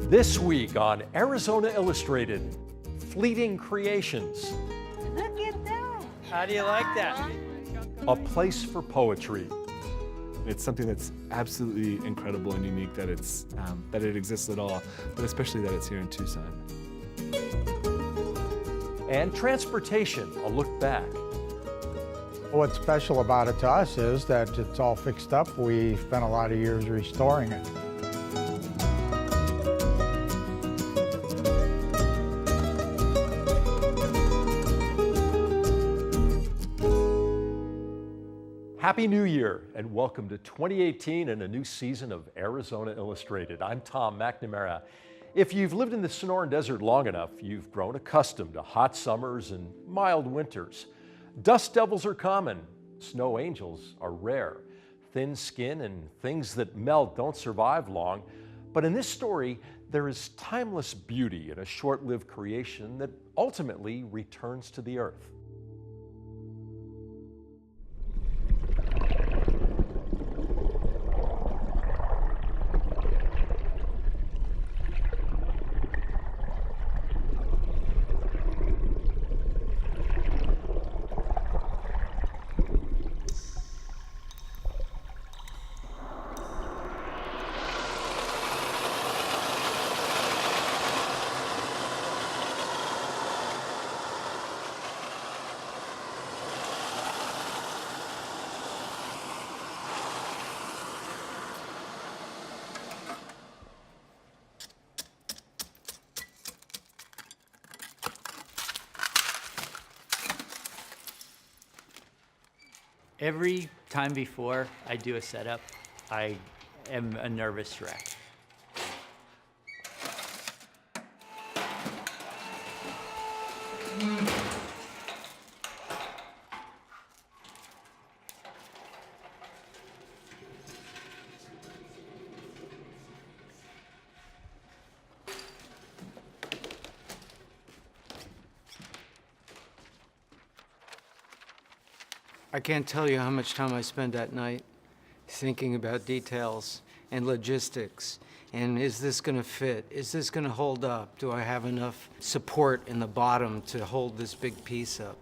This week on Arizona Illustrated, fleeting creations, Look at that. How do you like that? a place for poetry, It's something that's absolutely incredible and unique that that it exists at all, but especially that it's here in Tucson. and transportation, a look back. What's special about it to us is that it's all fixed up. We spent a lot of years restoring it. Happy New Year and welcome to 2018 and a new season of Arizona Illustrated. I'm Tom McNamara. If you've lived in the Sonoran Desert long enough, you've grown accustomed to hot summers and mild winters. Dust devils are common, snow angels are rare. Thin skin and things that melt don't survive long. But in this story, there is timeless beauty in a short-lived creation that ultimately returns to the earth. Every time before I do a setup, I am a nervous wreck. I can't tell you how much time I spend at night thinking about details and logistics. And is this going to fit? Is this going to hold up? Do I have enough support in the bottom to hold this big piece up?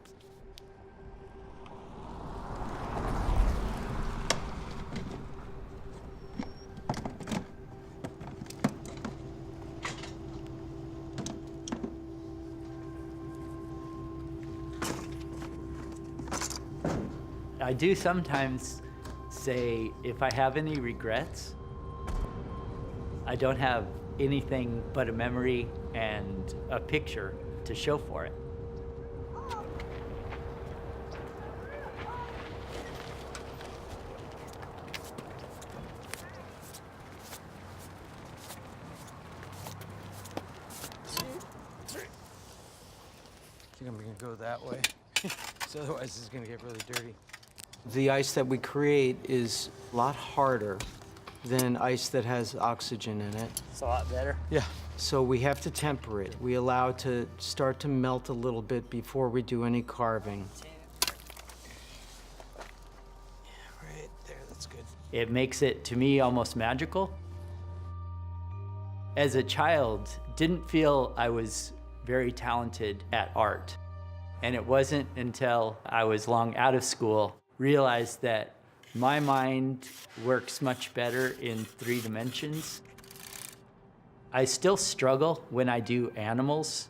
I do sometimes say if I have any regrets, I don't have anything but a memory and a picture to show for it. I think I'm going to go that way. So otherwise it's going to get really dirty. The ice that we create is a lot harder than ice that has oxygen in it. It's a lot better. Yeah. So we have to temper it. We allow it to start to melt a little bit before we do any carving. Right there, that's good. It makes it, to me, almost magical. As a child, didn't feel I was very talented at art. And it wasn't until I was long out of school realized that my mind works much better in 3 dimensions. I still struggle when I do animals.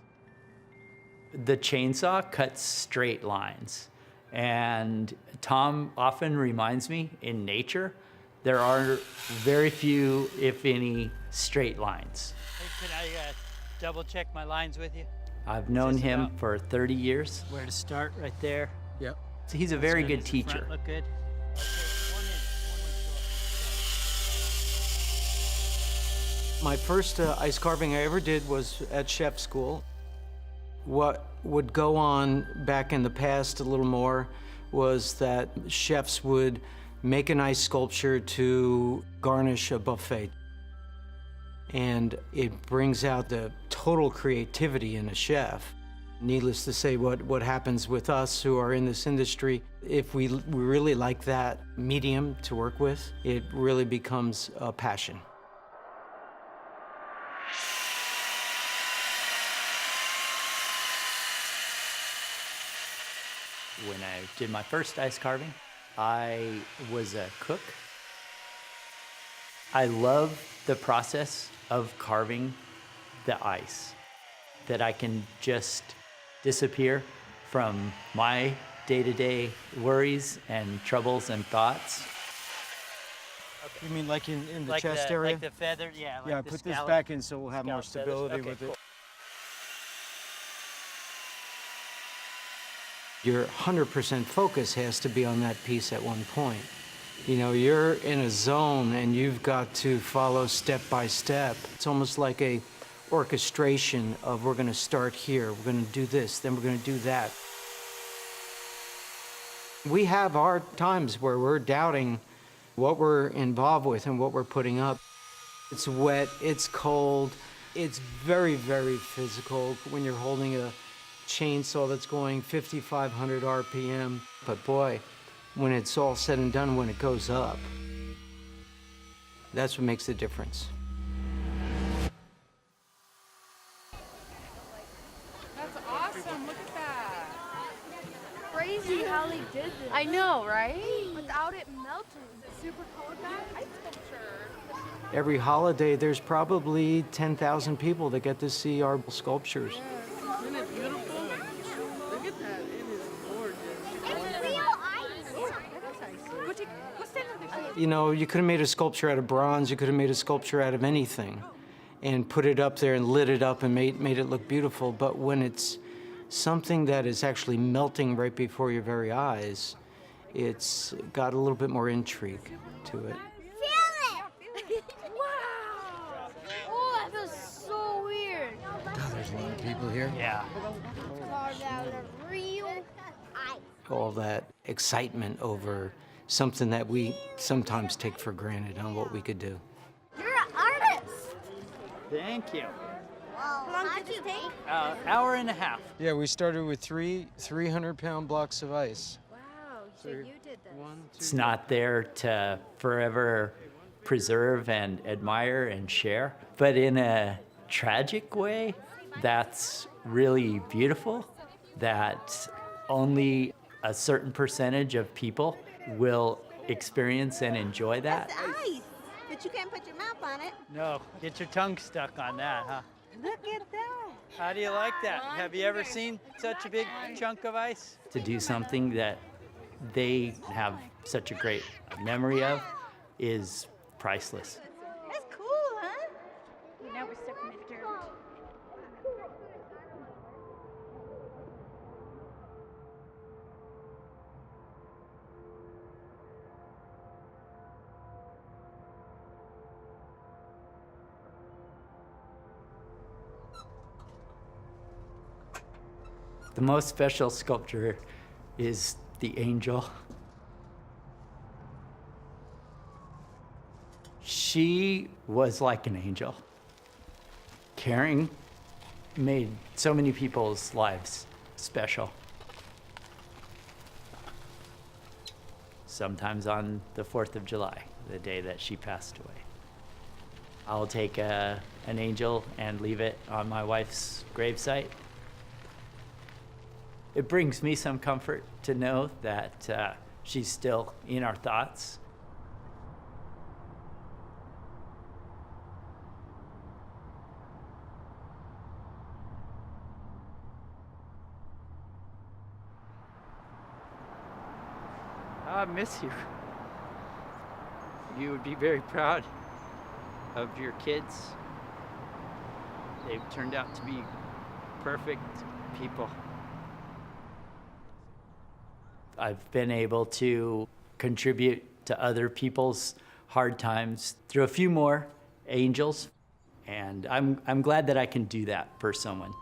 The chainsaw cuts straight lines. And Tom often reminds me, in nature, there are very few, if any, straight lines. Hey, can I double check my lines with you? I've known him about for 30 years. Where to start? Right there. Yep. So he's a very good Does the teacher. front look good? My first ice carving I ever did was at chef school. What would go on back in the past a little more was that chefs would make an ice sculpture to garnish a buffet. And it brings out the total creativity in a chef. Needless to say, what happens with us who are in this industry, if we really like that medium to work with, it really becomes a passion. When I did my first ice carving, I was a cook. I love the process of carving the ice, that I can just disappear from my day-to-day worries and troubles and thoughts. You mean like in the Like chest the, area? Like the feather, yeah. Like Yeah, the put this scallop- back in so we'll have more scallop feathers. stability Okay, with it. cool. Your 100% focus has to be on that piece at one point. You know, you're in a zone and you've got to follow step by step. It's almost like a orchestration of we're going to start here, we're going to do this, then we're going to do that. We have our times where we're doubting what we're involved with and what we're putting up. It's wet, it's cold, it's very, very physical when you're holding a chainsaw that's going 5,500 RPM. But boy, when it's all said and done, when it goes up, that's what makes the difference. That's awesome. Look at that. Crazy how they did this. I know, right? Without it melting. Is it super cold back? Ice sculpture. Every holiday, there's probably 10,000 people that get to see our sculptures. Isn't it beautiful? Look at that. It is gorgeous. It's real ice. What's that other You know, you could have made a sculpture out of bronze, you could have made a sculpture out of anything and put it up there and lit it up and made it look beautiful. But when it's something that is actually melting right before your very eyes, it's got a little bit more intrigue to it. Feel it! Wow! Oh, that feels so weird. There's a lot of people here. Yeah. Carved out of real ice. All that excitement over something that we sometimes take for granted on what we could do. You're an artist. Thank you. How long did you take? Hour and a half. Yeah, we started with 300-pound blocks of ice. Wow, so you did this. It's not there to forever preserve and admire and share, but in a tragic way, that's really beautiful, that only a certain percentage of people will experience and enjoy that. ice? But you can't put your mouth on it. No, get your tongue stuck on that, huh? Look at that. How do you like that? Have you ever seen such a big chunk of ice? To do something that they have such a great memory of is priceless. That's cool, huh? Now we're stuck in the dirt. The most special sculpture is the angel. She was like an angel. Caring made so many people's lives special. Sometimes on the 4th of July, the day that she passed away. I'll take an angel and leave it on my wife's gravesite. It brings me some comfort to know that she's still in our thoughts. I miss you. You would be very proud of your kids. They've turned out to be perfect people. I've been able to contribute to other people's hard times through a few more angels, and I'm glad that I can do that for someone.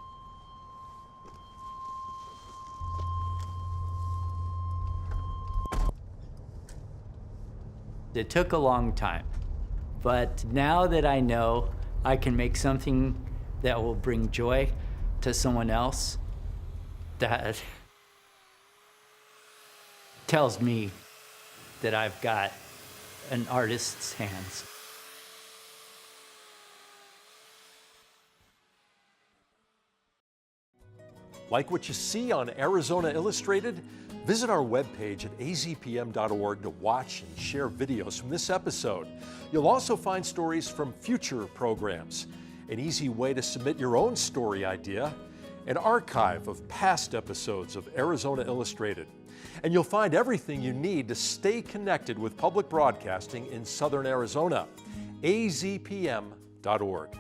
It took a long time, but now that I know I can make something that will bring joy to someone else, that tells me that I've got an artist's hands. Like what you see on Arizona Illustrated? Visit our webpage at azpm.org to watch and share videos from this episode. You'll also find stories from future programs, an easy way to submit your own story idea, an archive of past episodes of Arizona Illustrated. And you'll find everything you need to stay connected with public broadcasting in Southern Arizona. azpm.org.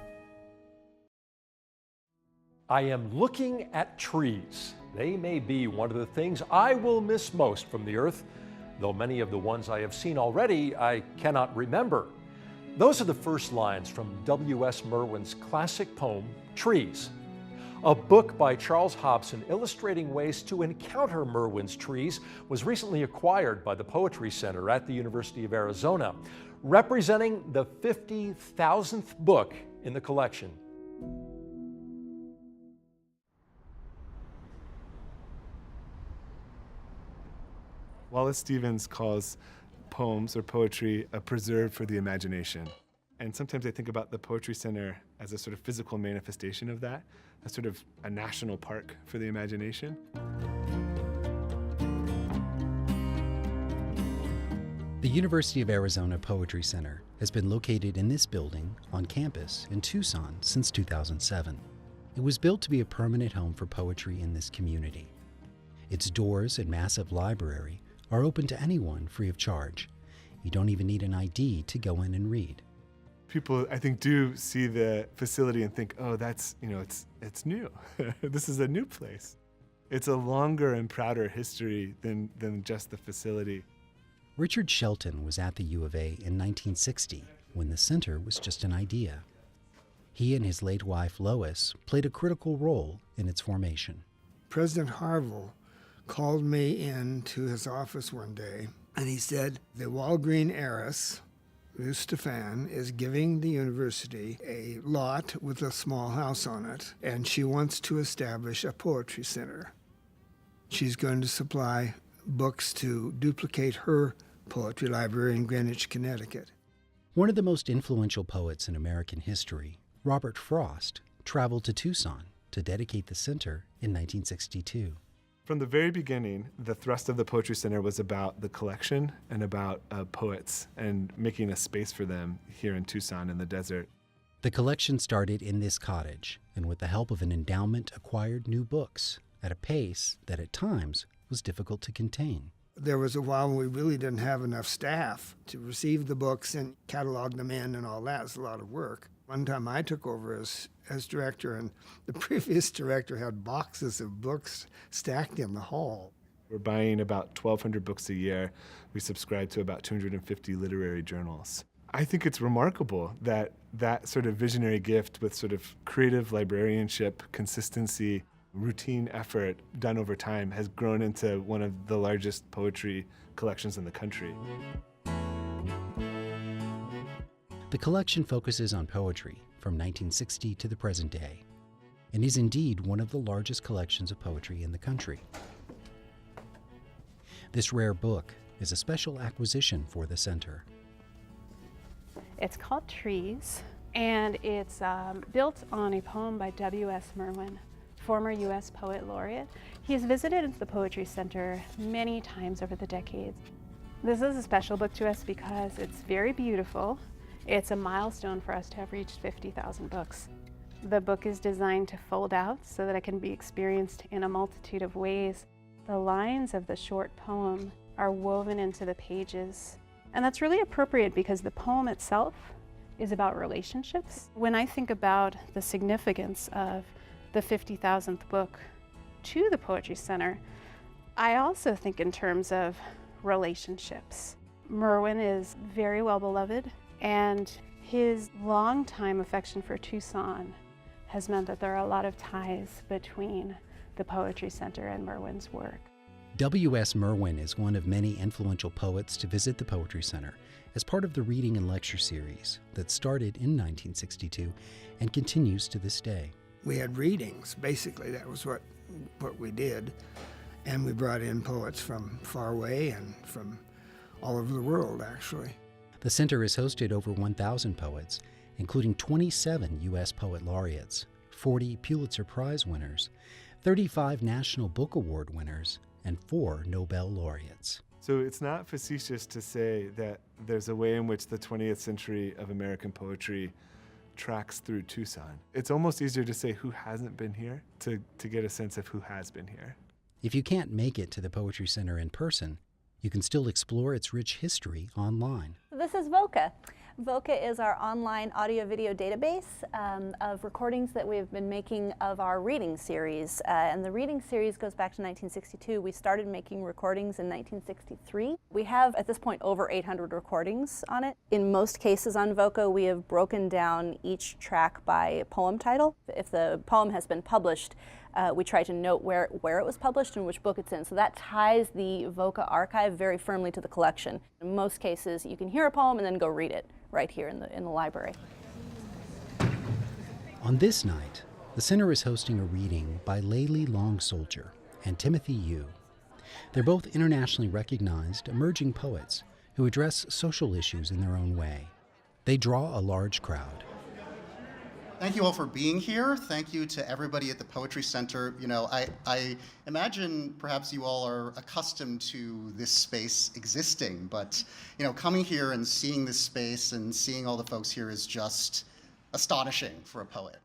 I am looking at trees. They may be one of the things I will miss most from the earth, though many of the ones I have seen already I cannot remember. Those are the first lines from W.S. Merwin's classic poem, Trees. A book by Charles Hobson illustrating ways to encounter Merwin's trees was recently acquired by the Poetry Center at the University of Arizona, representing the 50,000th book in the collection. Wallace Stevens calls poems or poetry a preserve for the imagination. And sometimes I think about the Poetry Center as a sort of physical manifestation of that, a sort of a national park for the imagination. The University of Arizona Poetry Center has been located in this building on campus in Tucson since 2007. It was built to be a permanent home for poetry in this community. Its doors and massive library are open to anyone free of charge. You don't even need an ID to go in and read. People, I think, do see the facility and think, oh, that's, it's new. This is a new place. It's a longer and prouder history than just the facility. Richard Shelton was at the U of A in 1960 when the center was just an idea. He and his late wife, Lois, played a critical role in its formation. President Harville called me into his office one day, and he said, the Walgreen heiress, Ruth Stephan, is giving the university a lot with a small house on it, and she wants to establish a poetry center. She's going to supply books to duplicate her poetry library in Greenwich, Connecticut. One of the most influential poets in American history, Robert Frost, traveled to Tucson to dedicate the center in 1962. From the very beginning, the thrust of the Poetry Center was about the collection and about poets and making a space for them here in Tucson in the desert. The collection started in this cottage, and with the help of an endowment acquired new books at a pace that at times was difficult to contain. There was a while when we really didn't have enough staff to receive the books and catalog them in and all that. It's a lot of work. One time I took over as director, and the previous director had boxes of books stacked in the hall. We're buying about 1,200 books a year. We subscribe to about 250 literary journals. I think it's remarkable that that sort of visionary gift with sort of creative librarianship, consistency, routine effort done over time has grown into one of the largest poetry collections in the country. The collection focuses on poetry from 1960 to the present day, and is indeed one of the largest collections of poetry in the country. This rare book is a special acquisition for the center. It's called Trees, and it's built on a poem by W.S. Merwin, former U.S. Poet Laureate. He's visited the Poetry Center many times over the decades. This is a special book to us because it's very beautiful. It's a milestone for us to have reached 50,000 books. The book is designed to fold out so that it can be experienced in a multitude of ways. The lines of the short poem are woven into the pages, and that's really appropriate because the poem itself is about relationships. When I think about the significance of the 50,000th book to the Poetry Center, I also think in terms of relationships. Merwin is very well beloved, and his long-time affection for Tucson has meant that there are a lot of ties between the Poetry Center and Merwin's work. W.S. Merwin is one of many influential poets to visit the Poetry Center as part of the reading and lecture series that started in 1962 and continues to this day. We had readings, basically. That was what we did. And we brought in poets from far away and from all over the world, actually. The center has hosted over 1,000 poets, including 27 U.S. Poet Laureates, 40 Pulitzer Prize winners, 35 National Book Award winners, and 4 Nobel laureates. So it's not facetious to say that there's a way in which the 20th century of American poetry tracks through Tucson. It's almost easier to say who hasn't been here to get a sense of who has been here. If you can't make it to the Poetry Center in person, you can still explore its rich history online. This is VOCA. VOCA is our online audio-video database of recordings that we've been making of our reading series. And the reading series goes back to 1962. We started making recordings in 1963. We have, at this point, over 800 recordings on it. In most cases on VOCA, we have broken down each track by poem title. If the poem has been published, we try to note where it was published and which book it's in. So that ties the VOCA archive very firmly to the collection. In most cases, you can hear a poem and then go read it right here in the library. On this night, the center is hosting a reading by Layli Long Soldier and Timothy Yu. They're both internationally recognized emerging poets who address social issues in their own way. They draw a large crowd. Thank you all for being here. Thank you to everybody at the Poetry Center. You know, I imagine perhaps you all are accustomed to this space existing, but you know, coming here and seeing this space and seeing all the folks here is just astonishing for a poet.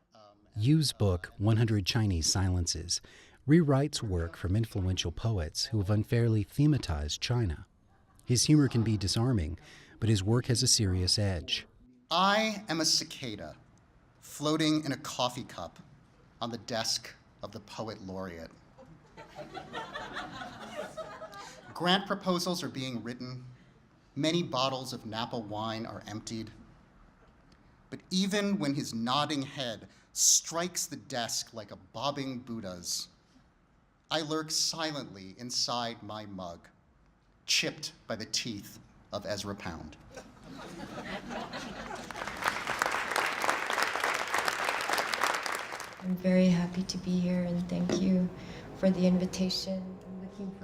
Yu's book, 100 Chinese Silences, rewrites work from influential poets who have unfairly thematized China. His humor can be disarming, but his work has a serious edge. I am a cicada floating in a coffee cup on the desk of the poet laureate. Grant proposals are being written. Many bottles of Napa wine are emptied. But even when his nodding head strikes the desk like a bobbing Buddha's, I lurk silently inside my mug, chipped by the teeth of Ezra Pound. I'm very happy to be here, and thank you for the invitation.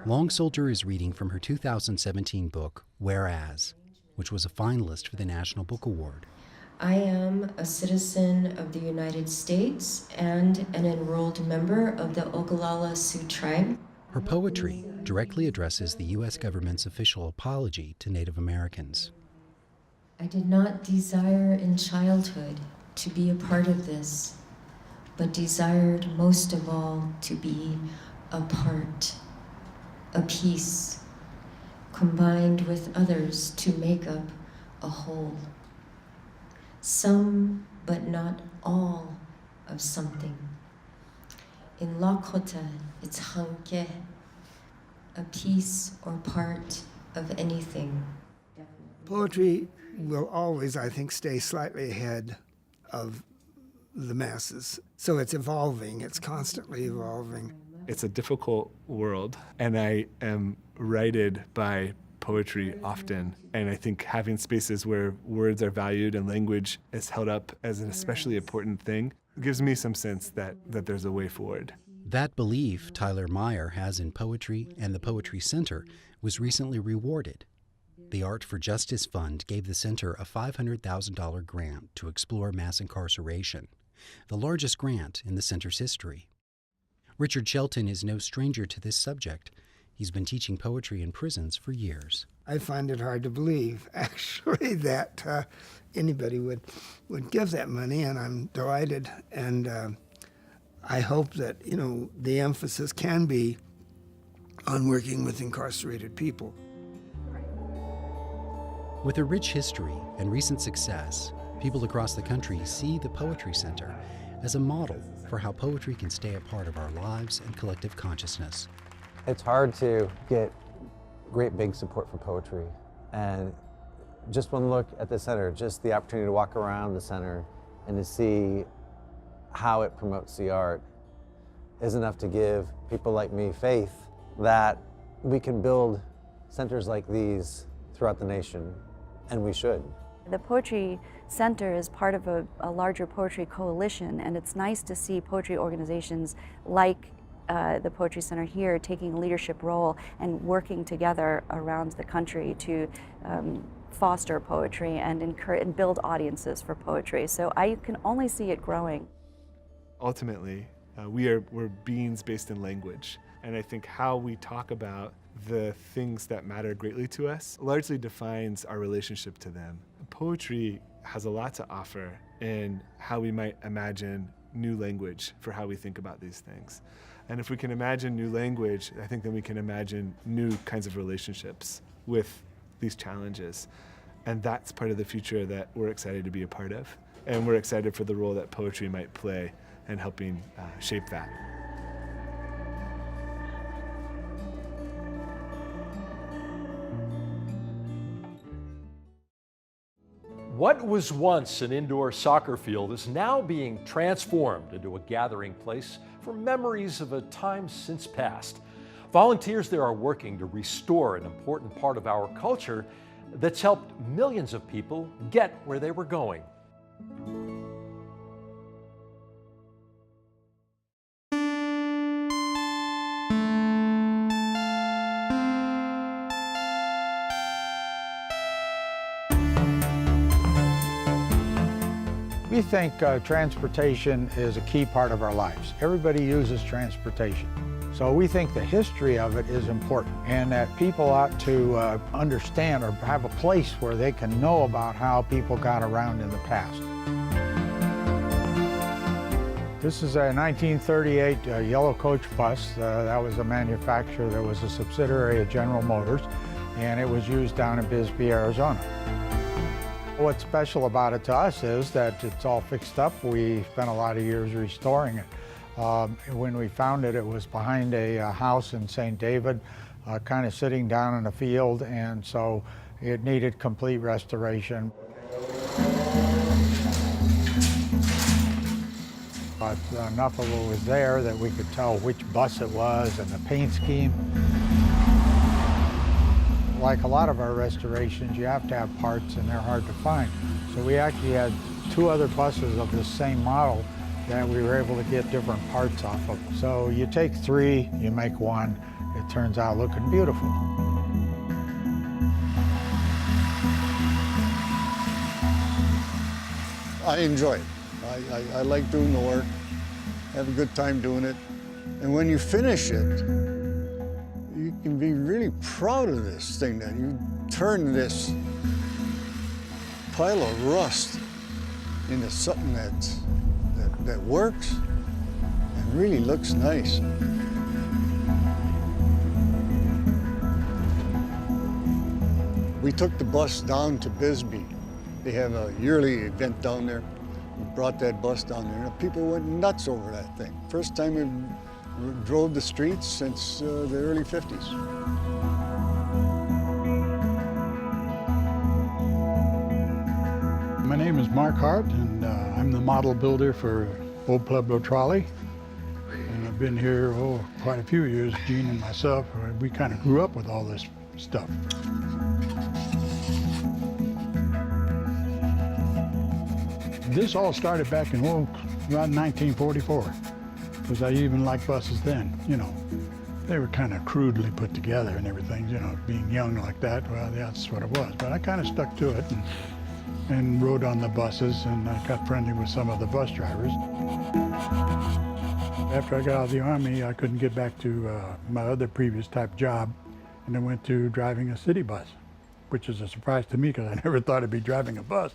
Long Soldier is reading from her 2017 book, Whereas, which was a finalist for the National Book Award. I am a citizen of the United States and an enrolled member of the Oglala Sioux tribe. Her poetry directly addresses the U.S. government's official apology to Native Americans. I did not desire in childhood to be a part of this, but desired most of all to be a part, a piece, combined with others to make up a whole. Some, but not all, of something. In Lakota, it's hanke, a piece or part of anything. Poetry will always, I think, stay slightly ahead of the masses. So it's evolving, it's constantly evolving. It's a difficult world, and I am righted by poetry often. And I think having spaces where words are valued and language is held up as an especially important thing gives me some sense that there's a way forward. That belief Tyler Meyer has in poetry and the Poetry Center was recently rewarded. The Art for Justice Fund gave the center a $500,000 grant to explore mass incarceration, the largest grant in the center's history. Richard Shelton is no stranger to this subject. He's been teaching poetry in prisons for years. I find it hard to believe, actually, that anybody would give that money, and I'm delighted. And I hope that, you know, the emphasis can be on working with incarcerated people. With a rich history and recent success, people across the country see the Poetry Center as a model for how poetry can stay a part of our lives and collective consciousness. It's hard to get great big support for poetry, and just one look at the center, just the opportunity to walk around the center and to see how it promotes the art is enough to give people like me faith that we can build centers like these throughout the nation, and we should. The Poetry Center is part of a larger poetry coalition, and it's nice to see poetry organizations like the Poetry Center here taking a leadership role and working together around the country to foster poetry and encourage and build audiences for poetry. So I can only see it growing. Ultimately, We're beings based in language. And I think how we talk about the things that matter greatly to us largely defines our relationship to them. Poetry has a lot to offer in how we might imagine new language for how we think about these things. And if we can imagine new language, I think then we can imagine new kinds of relationships with these challenges. And that's part of the future that we're excited to be a part of. And we're excited for the role that poetry might play in helping shape that. What was once an indoor soccer field is now being transformed into a gathering place for memories of a time since past. Volunteers there are working to restore an important part of our culture that's helped millions of people get where they were going. We think transportation is a key part of our lives. Everybody uses transportation. So we think the history of it is important and that people ought to understand or have a place where they can know about how people got around in the past. This is a 1938 yellow coach bus. That was a manufacturer that was a subsidiary of General Motors, and it was used down in Bisbee, Arizona. What's special about it to us is that it's all fixed up. We spent a lot of years restoring it. When we found it, it was behind a house in St. David, kind of sitting down in a field, and so it needed complete restoration. But enough of it was there that we could tell which bus it was and the paint scheme. Like a lot of our restorations, you have to have parts and they're hard to find. So we actually had 2 other buses of the same model that we were able to get different parts off of. So you take 3, you make 1, it turns out looking beautiful. I enjoy it. I like doing the work, have a good time doing it. And when you finish it, you can be really proud of this thing that you turned this pile of rust into something that works and really looks nice. We took the bus down to Bisbee. They have a yearly event down there. We brought that bus down there, and people went nuts over that thing. First time we drove the streets since the early 50s. My name is Mark Hart, and I'm the model builder for Old Pueblo Trolley. And I've been here, quite a few years. Gene and myself, we kind of grew up with all this stuff. This all started back in around 1944, because I even liked buses then, you know. They were kind of crudely put together and everything, you know, being young like that, well, that's what it was. But I kind of stuck to it and rode on the buses, and I got friendly with some of the bus drivers. After I got out of the Army, I couldn't get back to my other previous type job, and I went to driving a city bus, which is a surprise to me because I never thought I'd be driving a bus.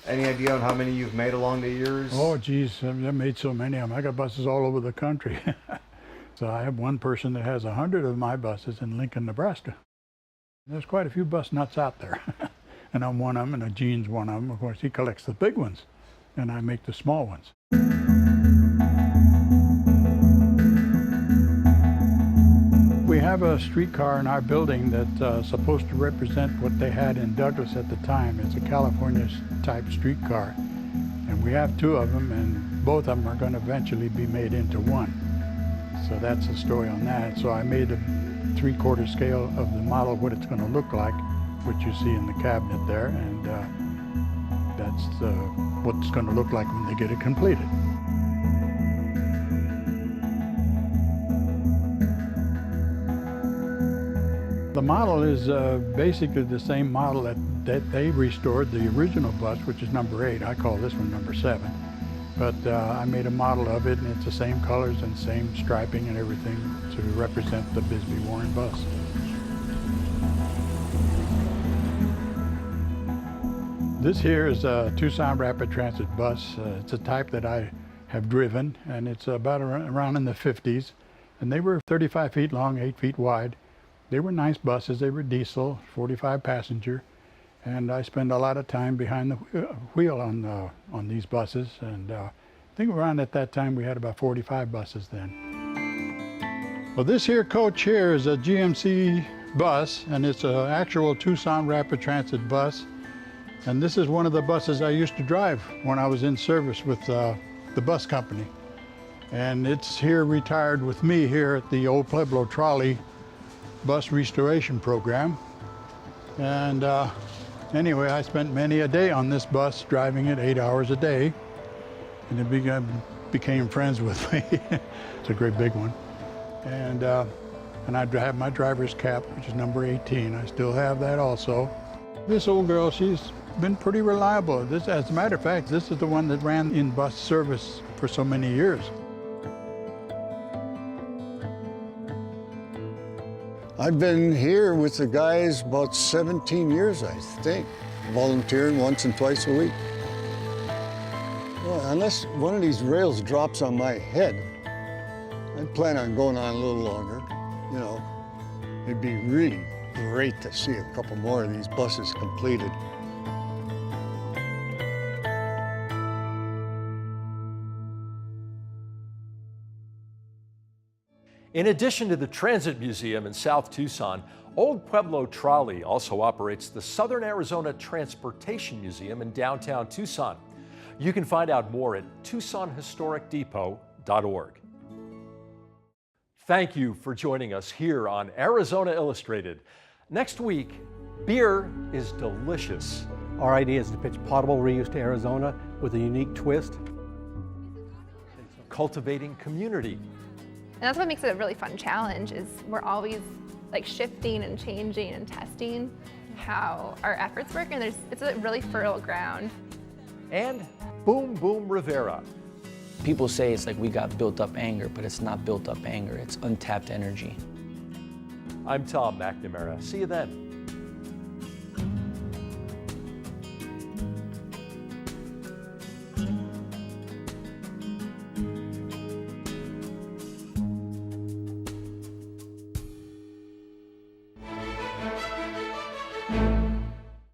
Any idea on how many you've made along the years? Oh, geez, I've made so many of them. I got buses all over the country. So I have one person that has 100 of my buses in Lincoln, Nebraska. There's quite a few bus nuts out there. And I'm one of them, and Gene's one of them. Of course, he collects the big ones, and I make the small ones. We have a streetcar in our building that's supposed to represent what they had in Douglas at the time. It's a California-type streetcar. And we have 2 of them, and both of them are going to eventually be made into one. So that's the story on that. So I made a 3/4 scale of the model, what it's going to look like, which you see in the cabinet there, and that's what it's going to look like when they get it completed. The model is basically the same model that they restored, the original bus, which is number 8. I call this one number 7. But I made a model of it, and it's the same colors and same striping and everything to represent the Bisbee Warren bus. This here is a Tucson Rapid Transit bus. It's a type that I have driven, and it's about around in the 50s. And they were 35 feet long, 8 feet wide. They were nice buses. They were diesel, 45 passenger. And I spend a lot of time behind the wheel on these buses. And I think around at that time we had about 45 buses then. Well, this here coach here is a GMC bus, and it's an actual Tucson Rapid Transit bus. And this is one of the buses I used to drive when I was in service with the bus company. And it's here retired with me here at the old Pueblo Trolley bus restoration program. And anyway, I spent many a day on this bus, driving it 8 hours a day, and it became friends with me. It's a great big one. And I have my driver's cap, which is number 18. I still have that also. This old girl, she's been pretty reliable. As a matter of fact, this is the one that ran in bus service for so many years. I've been here with the guys about 17 years, I think, volunteering once and twice a week. Well, unless one of these rails drops on my head, I plan on going on a little longer. You know, it'd be really great to see a couple more of these buses completed. In addition to the Transit Museum in South Tucson, Old Pueblo Trolley also operates the Southern Arizona Transportation Museum in downtown Tucson. You can find out more at TucsonHistoricDepot.org. Thank you for joining us here on Arizona Illustrated. Next week, beer is delicious. Our idea is to pitch potable reuse to Arizona with a unique twist. Cultivating community. And that's what makes it a really fun challenge, is we're always like shifting and changing and testing how our efforts work, and it's a really fertile ground. And Boom Boom Rivera. People say it's like we got built up anger, but it's not built up anger, it's untapped energy. I'm Tom McNamara. See you then.